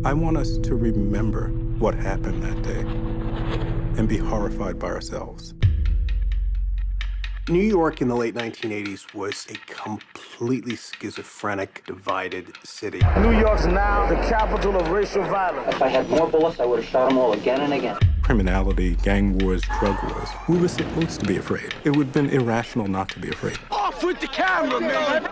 I want us to remember what happened that day and be horrified by ourselves. New York in the late 1980s was a completely schizophrenic, divided city. New York's now the capital of racial violence. If I had more bullets, I would have shot them all again and again. Criminality, gang wars, drug wars. We were supposed to be afraid. It would have been irrational not to be afraid. Off with the camera, man!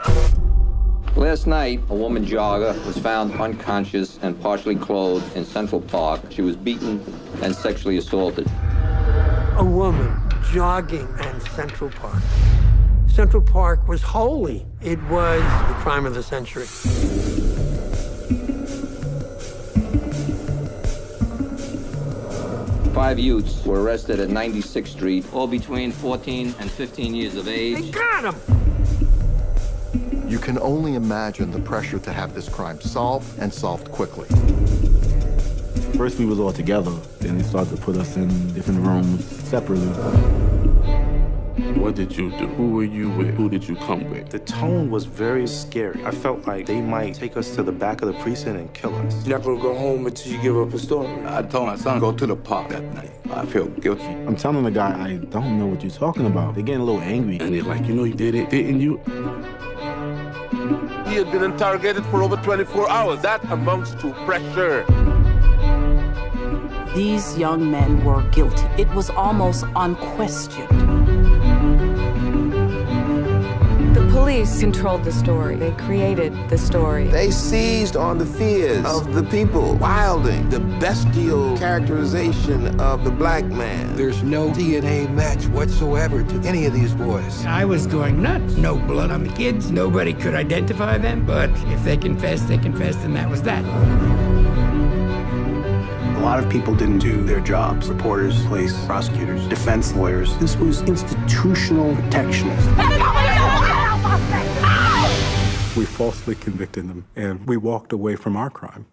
Last night, a woman jogger was found unconscious and partially clothed in Central Park. She was beaten and sexually assaulted. A woman jogging in Central Park. Central Park was holy. It was the crime of the century. 5 youths were arrested at 96th Street, all between 14 and 15 years of age. They got him! You can only imagine the pressure to have this crime solved, and solved quickly. First we was all together, then they started to put us in different rooms separately. What did you do? Who were you with? Who did you come with? The tone was very scary. I felt like they might take us to the back of the precinct and kill us. You're not gonna go home until you give up a story. I told my son, go to the park that night. I feel guilty. I'm telling the guy, I don't know what you're talking about. They're getting a little angry. And they're like, you know you did it, didn't you? He had been interrogated for over 24 hours. That amounts to pressure. These young men were guilty. It was almost unquestioned. The police controlled the story. They created the story. They seized on the fears of the people, wilding the bestial characterization of the black man. There's no DNA match whatsoever to any of these boys. I was going nuts. No blood on the kids. Nobody could identify them, but if they confessed, and that was that. A lot of people didn't do their jobs. Reporters, police, prosecutors, defense lawyers. This was institutional protectionism. We falsely convicted them, and we walked away from our crime.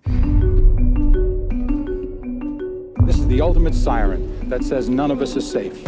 This is the ultimate siren that says none of us is safe.